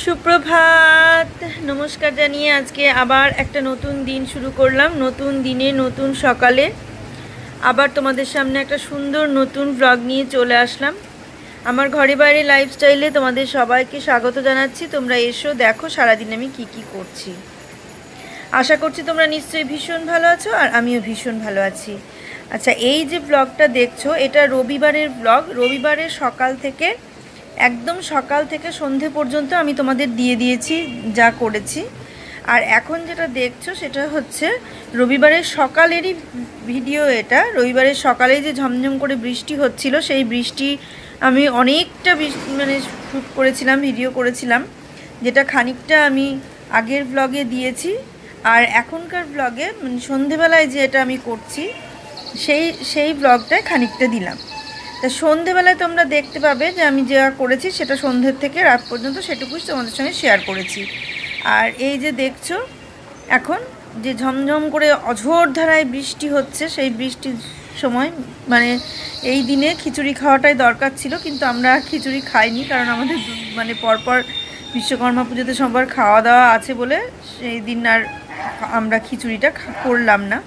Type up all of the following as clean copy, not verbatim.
সুপ্রভাত, নমস্কার জানিয়ে আজকে আবার একটা নতুন দিন শুরু করলাম। নতুন দিনে নতুন সকালে আবার তোমাদের সামনে একটা সুন্দর নতুন ব্লগ নিয়ে চলে আসলাম। আমার ঘরে বাইরে লাইফস্টাইলে তোমাদের সবাইকে স্বাগত জানাচ্ছি। তোমরা এসো, দেখো সারাদিন আমি কি করছি। আশা করছি তোমরা নিশ্চয়ই ভীষণ ভালো আছো, আর আমিও ভীষণ ভালো আছি। আচ্ছা, এই যে ব্লগটা দেখছো এটা রবিবারের ব্লগ। রবিবারের সকাল থেকে একদম সকাল থেকে সন্ধে পর্যন্ত আমি তোমাদের দিয়ে দিয়েছি যা করেছি। আর এখন যেটা দেখছো সেটা হচ্ছে রবিবারের সকালেরই ভিডিও। এটা রবিবারের সকালেই যে ঝমঝম করে বৃষ্টি হচ্ছিল, সেই বৃষ্টি আমি অনেকটা মানে শ্যুট করেছিলাম, ভিডিও করেছিলাম, যেটা খানিকটা আমি আগের ব্লগে দিয়েছি। আর এখনকার ব্লগে মানে সন্ধেবেলায় যে এটা আমি করছি সেই ব্লগটায় খানিকটা দিলাম। তা সন্ধেবেলায় তোমরা দেখতে পাবে যে আমি যা করেছি সেটা সন্ধ্যের থেকে রাত পর্যন্ত সেটুকুই তোমাদের সঙ্গে শেয়ার করেছি। আর এই যে দেখছো এখন যে ঝমঝম করে অঝোর ধারায় বৃষ্টি হচ্ছে, সেই বৃষ্টির সময় মানে এই দিনে খিচুড়ি খাওয়াটাই দরকার ছিল, কিন্তু আমরা খিচুড়ি খাইনি, কারণ আমাদের মানে পরপর বিশ্বকর্মা পুজোতে সবার খাওয়া দাওয়া আছে বলে সেই দিন আর আমরা খিচুড়িটা করলাম না।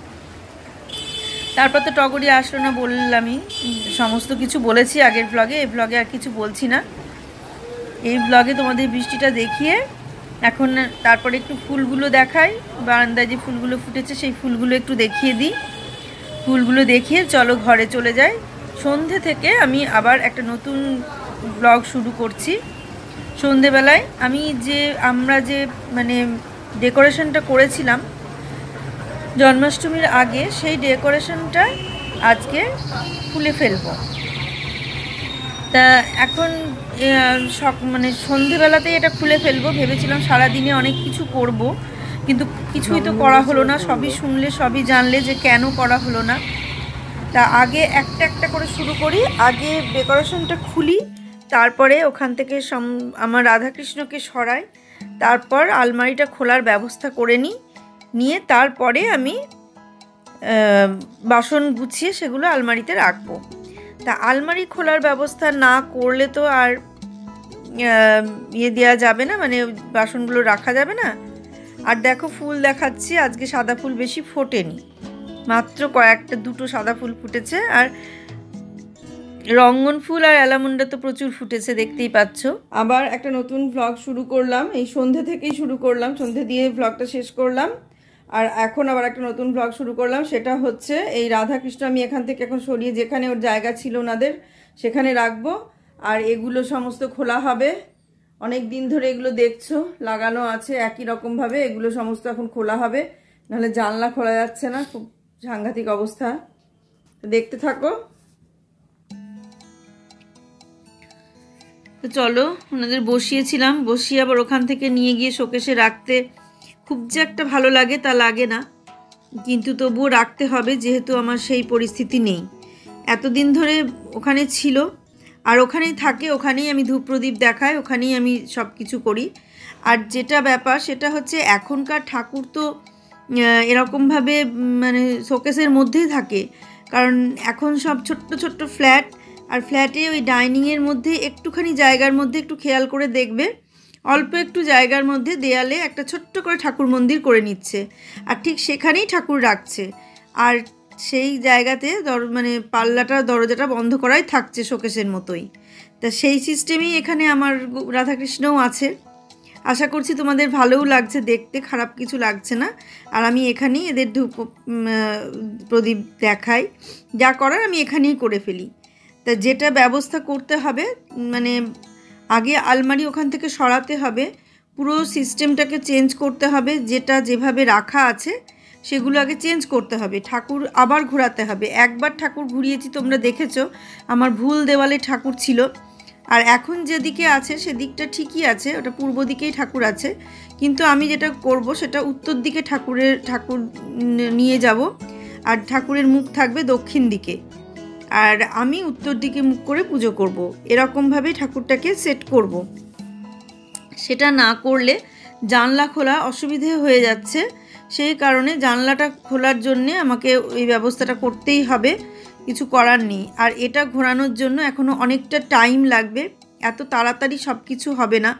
তারপর তো টগরি আসলো না, বললামই সমস্ত কিছু বলেছি আগের ব্লগে। এই ব্লগে আর কিছু বলছি না। এই ব্লগে তোমাদের বৃষ্টিটা দেখিয়ে এখন তারপরে একটু ফুলগুলো দেখাই। বারান্দায় যে ফুলগুলো ফুটেছে সেই ফুলগুলো একটু দেখিয়ে দিই। ফুলগুলো দেখিয়ে চলো ঘরে চলে যাই। সন্ধে থেকে আমি আবার একটা নতুন ব্লগ শুরু করছি। সন্ধেবেলায় আমরা যে মানে ডেকোরেশনটা করেছিলাম জন্মাষ্টমীর আগে, সেই ডেকোরেশনটা আজকে খুলে ফেলবো। তা এখন মানে সন্ধেবেলাতেই এটা খুলে ফেলবো ভেবেছিলাম। সারাদিনে অনেক কিছু করব, কিন্তু কিছুই তো করা হলো না। সবই শুনলে, সবই জানলে যে কেন করা হলো না। তা আগে একটা একটা করে শুরু করি। আগে ডেকোরেশনটা খুলি, তারপরে ওখান থেকে আমার রাধাকৃষ্ণকে সরাই, তারপর আলমারিটা খোলার ব্যবস্থা করে নিয়ে তারপরে আমি বাসন গুছিয়ে সেগুলো আলমারিতে রাখবো। তা আলমারি খোলার ব্যবস্থা না করলে তো আর দেওয়া যাবে না, মানে বাসনগুলো রাখা যাবে না। আর দেখো ফুল দেখাচ্ছি, আজকে সাদা ফুল বেশি ফোটেনি, মাত্র দুটো সাদা ফুল ফুটেছে। আর রঙ্গন ফুল আর অ্যালামন্ডা তো প্রচুর ফুটেছে, দেখতেই পাচ্ছ। আবার একটা নতুন ব্লগ শুরু করলাম, এই সন্ধে থেকেই শুরু করলাম, সন্ধে দিয়ে ব্লগটা শেষ করলাম। আর এখন আবার একটা নতুন ব্লগ শুরু করলাম, সেটা হচ্ছে এই রাধাকৃষ্ণ আমি এখান থেকে এখন সরিয়ে যেখানে ওর জায়গা ছিল ওনাদের সেখানে রাখবো। আর এগুলো সমস্ত খোলা হবে। অনেক দিন ধরে এগুলো দেখছো লাগানো আছে একই রকমভাবে, এগুলো সমস্ত এখন খোলা হবে, নাহলে জানলা খোলা যাচ্ছে না, খুব সাংঘাতিক অবস্থা। দেখতে থাকো। তো চলো, ওনাদের বসিয়েছিলাম, বসিয়ে আবার ওখান থেকে নিয়ে গিয়ে শোকেসে রাখতে খুব যে একটা ভালো লাগে তা লাগে না, কিন্তু তবুও রাখতে হবে, যেহেতু আমার সেই পরিস্থিতি নেই। এতদিন ধরে ওখানে ছিল, আর ওখানেই থাকে, ওখানেই আমি ধূপ প্রদীপ দেখাই, ওখানেই আমি সব কিছু করি। আর যেটা ব্যাপার সেটা হচ্ছে এখনকার ঠাকুর তো এরকমভাবে মানে শোকেসের মধ্যেই থাকে, কারণ এখন সব ছোট্ট ছোট্ট ফ্ল্যাট। আর ফ্ল্যাটে ওই ডাইনিংয়ের মধ্যে একটুখানি জায়গার মধ্যে একটু খেয়াল করে দেখবে, অল্প একটু জায়গার মধ্যে দেয়ালে একটা ছোট্ট করে ঠাকুর মন্দির করে নিচ্ছে, আর ঠিক সেখানেই ঠাকুর রাখছে। আর সেই জায়গাতে মানে পাল্লাটা, দরজাটা বন্ধ করাই থাকছে শোকেসের মতোই। তা সেই সিস্টেমেই এখানে আমার রাধাকৃষ্ণও আছে। আশা করছি তোমাদের ভালোও লাগছে দেখতে, খারাপ কিছু লাগছে না। আর আমি এখানেই এদের ধূপ প্রদীপ দেখাই, যা করার আমি এখানেই করে ফেলি। তা যেটা ব্যবস্থা করতে হবে, মানে আগে আলমারি ওখান থেকে সরাতে হবে, পুরো সিস্টেমটাকে চেঞ্জ করতে হবে, যেটা যেভাবে রাখা আছে সেগুলো আগে চেঞ্জ করতে হবে, ঠাকুর আবার ঘোরাতে হবে। একবার ঠাকুর ঘুরিয়েছি, তোমরা দেখেছো, আমার ভুল দেওয়ালে ঠাকুর ছিল। আর এখন যেদিকে আছে সেদিকটা ঠিকই আছে, ওটা পূর্ব দিকেই ঠাকুর আছে, কিন্তু আমি যেটা করব সেটা উত্তর দিকে ঠাকুর নিয়ে যাব, আর ঠাকুরের মুখ থাকবে দক্ষিণ দিকে, আর আমি উত্তর দিকে মুখ করে পুজো করব। এরকমভাবে ঠাকুরটাকে সেট করব। সেটা না করলে জানলা খোলা অসুবিধে হয়ে যাচ্ছে, সেই কারণে জানলাটা খোলার জন্যে আমাকে এই ব্যবস্থাটা করতেই হবে, কিছু করার নেই। আর এটা ঘোরানোর জন্য এখনও অনেকটা টাইম লাগবে, এত তাড়াতাড়ি সব কিছু হবে না।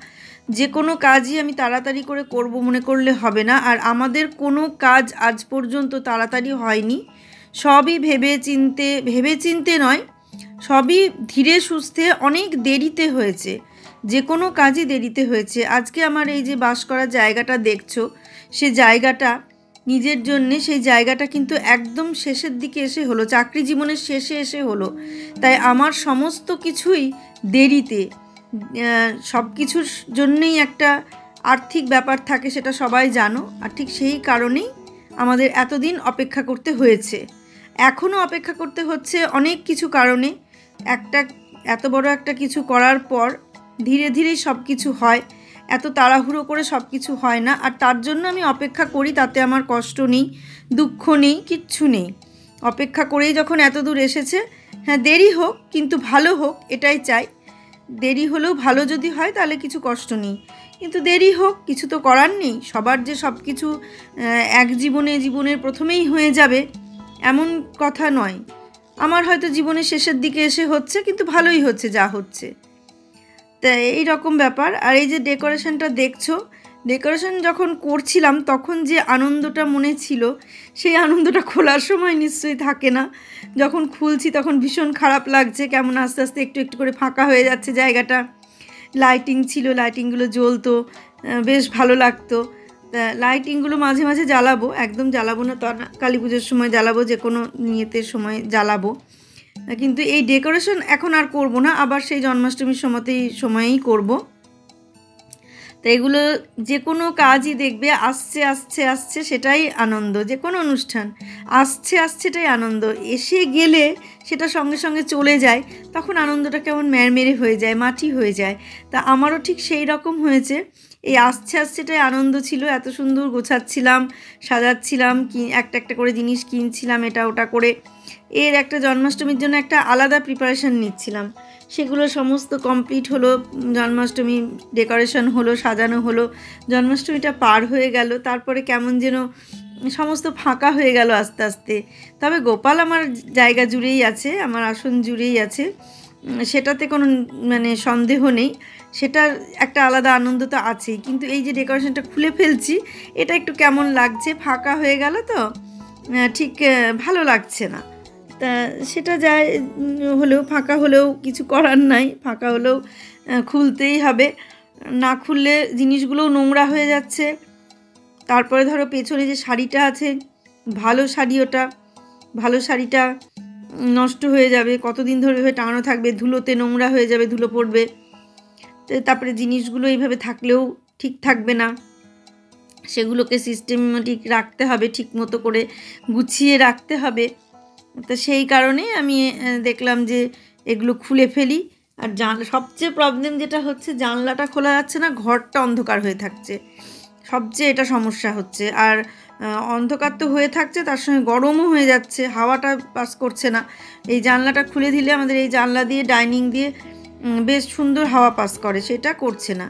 যে কোনো কাজই আমি তাড়াতাড়ি করে করব মনে করলে হবে না। আর আমাদের কোনো কাজ আজ পর্যন্ত তাড়াতাড়ি হয়নি, সবই ভেবে চিনতে নয়, সবই ধীরে সুস্থে অনেক দেরিতে হয়েছে, যে কোনো কাজই দেরিতে হয়েছে। আজকে আমার এই যে বাস করার জায়গাটা দেখছো, সে জায়গাটা নিজের জন্যে, সেই জায়গাটা কিন্তু একদম শেষের দিকে এসে হলো, চাকরি জীবনের শেষে এসে হলো। তাই আমার সমস্ত কিছুই দেরিতে। সব কিছুর জন্যেই একটা আর্থিক ব্যাপার থাকে, সেটা সবাই জানো। আর ঠিক সেই কারণেই আমাদের এতদিন অপেক্ষা করতে হয়েছে, এখনও অপেক্ষা করতে হচ্ছে অনেক কিছু কারণে। এত বড় একটা কিছু করার পর ধীরে ধীরেই সব কিছু হয়, এত তাড়াহুড়ো করে সব কিছু হয় না। আর তার জন্য আমি অপেক্ষা করি, তাতে আমার কষ্ট নেই, দুঃখ নেই, কিচ্ছু নেই। অপেক্ষা করেই যখন এত দূর এসেছে, হ্যাঁ দেরি হোক কিন্তু ভালো হোক, এটাই চাই। দেরি হলেও ভালো যদি হয় তাহলে কিছু কষ্ট নেই, কিন্তু দেরি হোক, কিছু তো করার নেই। সবার যে সব কিছু এক জীবনের প্রথমেই হয়ে যাবে এমন কথা নয়। আমার হয়তো জীবনের শেষের দিকে এসে হচ্ছে, কিন্তু ভালোই হচ্ছে যা হচ্ছে। তা এই রকম ব্যাপার। আর এই যে ডেকোরেশনটা দেখছো, ডেকোরেশন যখন করছিলাম তখন যে আনন্দটা মনে ছিল, সেই আনন্দটা খোলার সময় নিশ্চয়ই থাকে না। যখন খুলছি তখন ভীষণ খারাপ লাগছে, কেমন আস্তে আস্তে একটু একটু করে ফাঁকা হয়ে যাচ্ছে জায়গাটা। লাইটিং ছিল, লাইটিংগুলো জ্বলতো, বেশ ভালো লাগতো। তা লাইটিংগুলো মাঝে মাঝে জ্বালাবো, একদম জ্বালাবো না তা না, কালী পুজোর সময় জ্বালাবো, যে কোনো নিয়তের সময় জ্বালাবো। কিন্তু এই ডেকোরেশন এখন আর করব না, আবার সেই জন্মাষ্টমীর সময়েই করব। তো এগুলো যে কোনো কাজই দেখবে আসছে আসছে আসছে সেটাই আনন্দ, যে কোনো অনুষ্ঠান আসছে আসছেটাই আনন্দ। এসে গেলে সেটা সঙ্গে সঙ্গে চলে যায়, তখন আনন্দটা কেমন ম্যারমেরে হয়ে যায়, মাটি হয়ে যায়। তা আমারও ঠিক সেই রকম হয়েছে। এই আসছে আসছেটাই আনন্দ ছিল, এত সুন্দর গোছাচ্ছিলাম, সাজাচ্ছিলাম, একটা একটা করে জিনিস কিনছিলাম, এটা ওটা করে। এর একটা জন্মাষ্টমীর জন্য একটা আলাদা প্রিপারেশান নিচ্ছিলাম, সেগুলো সমস্ত কমপ্লিট হলো। জন্মাষ্টমী ডেকোরেশন হলো, সাজানো হলো, জন্মাষ্টমীটা পার হয়ে গেল। তারপরে কেমন যেন সমস্ত ফাঁকা হয়ে গেল আস্তে আস্তে। তবে গোপাল আমার জায়গা জুড়েই আছে, আমার আসন জুড়েই আছে, সেটাতে কোনো মানে সন্দেহ নেই। সেটার একটা আলাদা আনন্দ তো আছেই, কিন্তু এই যে ডেকোরেশনটা খুলে ফেলছি, এটা একটু কেমন লাগছে, ফাঁকা হয়ে গেল তো ঠিক ভালো লাগছে না। তা সেটা যায় হলেও, ফাঁকা হলেও কিছু করার নাই, ফাঁকা হলেও খুলতেই হবে, না খুললে জিনিসগুলোও নোংরা হয়ে যাচ্ছে। তারপরে ধরো পেছনে যে শাড়িটা আছে, ভালো শাড়ি, ওটা ভালো শাড়িটা নষ্ট হয়ে যাবে, কতদিন ধরে টাঙানো থাকবে, ধুলোতে নোংরা হয়ে যাবে, ধুলো পড়বে। তারপরে জিনিসগুলো এইভাবে থাকলেও ঠিক থাকবে না, সেগুলোকে সিস্টেমেটিক রাখতে হবে, ঠিক মতো করে গুছিয়ে রাখতে হবে। তো সেই কারণে আমি দেখলাম যে এগুলো খুলে ফেলি। আর সবচেয়ে প্রবলেম যেটা হচ্ছে, জানলাটা খোলা যাচ্ছে না, ঘরটা অন্ধকার হয়ে থাকছে, সবচেয়ে এটা সমস্যা হচ্ছে। আর অন্ধকার তো হয়ে থাকছে, তার সঙ্গে গরমও হয়ে যাচ্ছে, হাওয়াটা পাস করছে না। এই জানলাটা খুলে দিলে আমাদের এই জানলা দিয়ে ডাইনিং দিয়ে বেশ সুন্দর হাওয়া পাস করে, সেটা করছে না।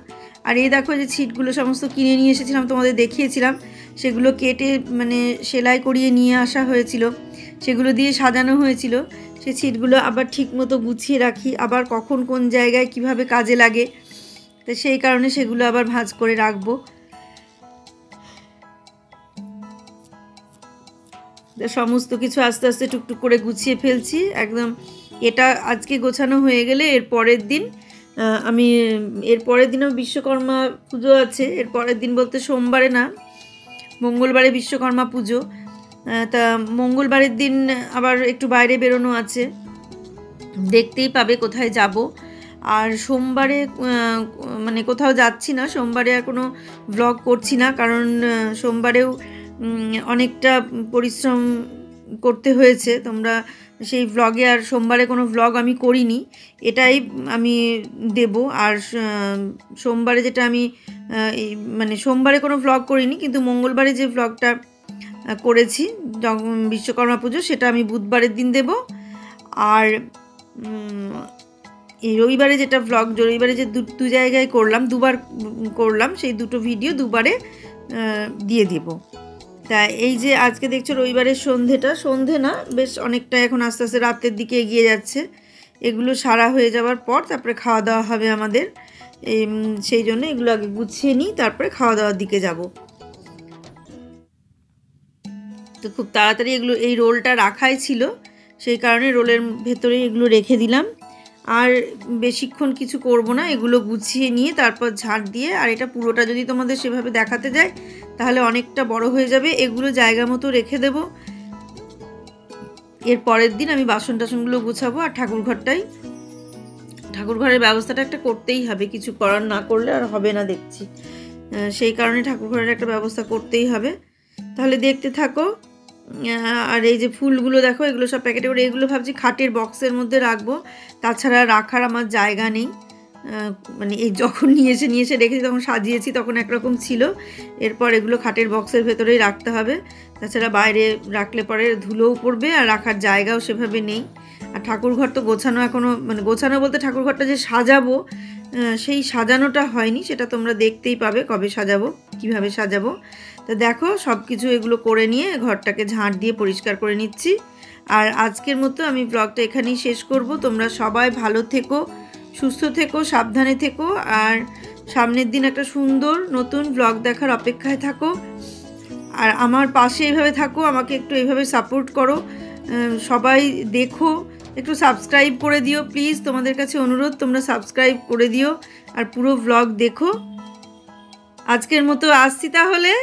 আর এই দেখো যে ছিটগুলো সমস্ত কিনে নিয়ে এসেছিলাম, তোমাদের দেখিয়েছিলাম, সেগুলো কেটে মানে সেলাই করিয়ে নিয়ে আসা হয়েছিল, সেগুলো দিয়ে সাজানো হয়েছিল। সেই ছিটগুলো আবার ঠিক মতো গুছিয়ে রাখি, আবার কখন কোন জায়গায় কিভাবে কাজে লাগে, তো সেই কারণে সেগুলো আবার ভাঁজ করে রাখবো। সমস্ত কিছু আস্তে আস্তে টুকটুক করে গুছিয়ে ফেলছি একদম। এটা আজকে গোছানো হয়ে গেলে এর পরের দিন বিশ্বকর্মা পুজো আছে। এর পরের দিন বলতে সোমবারে না, মঙ্গলবারে বিশ্বকর্মা পুজো। তা মঙ্গলবারের দিন আবার একটু বাইরে বেরোনো আছে, দেখতেই পাবে কোথায় যাব। আর সোমবারে মানে কোথাও যাচ্ছি না, সোমবারে আর কোনো ব্লগ করছি না, কারণ সোমবারেও অনেকটা পরিশ্রম করতে হয়েছে। তোমরা সেই ব্লগে, আর সোমবারে কোনো ব্লগ আমি করিনি, এটাই আমি দেব। আর সোমবারে যেটা আমি মানে সোমবারে কোনো ব্লগ করিনি, কিন্তু মঙ্গলবারে যে ব্লগটা করেছি বিশ্বকর্মা পুজো, সেটা আমি বুধবারের দিন দেব। আর এই রবিবারে যেটা ব্লগ, রবিবারে যে দু জায়গায় করলাম, দুবার করলাম, সেই দুটো ভিডিও দুবারে দিয়ে দেব। তা এই যে আজকে দেখছো রবিবারের সন্ধে না, বেশ অনেকটা এখন আস্তে আস্তে রাতের দিকে এগিয়ে যাচ্ছে। এগুলো সারা হয়ে যাওয়ার পর তারপরে খাওয়া দাওয়া হবে আমাদের। সেই জন্য এগুলো আগে গুছিয়ে নিই, তারপরে খাওয়া দাওয়ার দিকে যাব। তো খুব তাড়াতাড়ি এগুলো, এই রোলটা রাখাই ছিল, সেই কারণে রোলের ভেতরে এগুলো রেখে দিলাম। আর বেশিক্ষণ কিছু করব না, এগুলো গুছিয়ে নিয়ে তারপর ঝাড় দিয়ে, আর এটা পুরোটা যদি তোমাদের সেভাবে দেখাতে যায় তাহলে অনেকটা বড় হয়ে যাবে। এগুলো জায়গা মতো রেখে দেব। এর পরের দিন আমি বাসন টাসনগুলো গুছাবো। আর ঠাকুর ঘরের ব্যবস্থাটা একটা করতেই হবে, কিছু করার না করলে আর হবে না দেখছি। সেই কারণে ঠাকুর ঘরের একটা ব্যবস্থা করতেই হবে। তাহলে দেখতে থাকো। আর এই যে ফুলগুলো দেখো, এগুলো সব প্যাকেটে করে, এগুলো ভাবছি খাটের বক্সের মধ্যে রাখবো, তাছাড়া রাখার আমার জায়গা নেই। মানে এই যখন নিয়ে এসে রেখেছি, তখন সাজিয়েছি তখন একরকম ছিল, এরপর এগুলো খাটের বক্সের ভেতরেই রাখতে হবে। তাছাড়া বাইরে রাখলে পরে ধুলোও পড়বে, আর রাখার জায়গাও সেভাবে নেই। আর ঠাকুরঘর তো গোছানো এখনও, মানে গোছানো বলতে ঠাকুরঘরটা যে সাজাবো সেই সাজানোটা হয়নি, সেটা তোমরা দেখতেই পাবে কবে সাজাবো, কিভাবে সাজাবো। তো দেখো সব কিছু এগুলো করে নিয়ে ঘরটাকে ঝাঁট দিয়ে পরিষ্কার করে নিচ্ছি। আর আজকের মতো আমি ব্লগটা এখানেই শেষ করব। তোমরা সবাই ভালো থেকো, সুস্থ থেকো, সাবধানে থেকো, আর সামনের দিন একটা সুন্দর নতুন ব্লগ দেখার অপেক্ষায় থাকো। আর আমার পাশে এইভাবে থাকো, আমাকে একটু এইভাবে সাপোর্ট করো, সবাই দেখো, একটু সাবস্ক্রাইব করে দিও প্লিজ, তোমাদের কাছে অনুরোধ, তোমরা সাবস্ক্রাইব করে দিও আর পুরো ব্লগ দেখো। আজকের মতো আসছি তাহলে।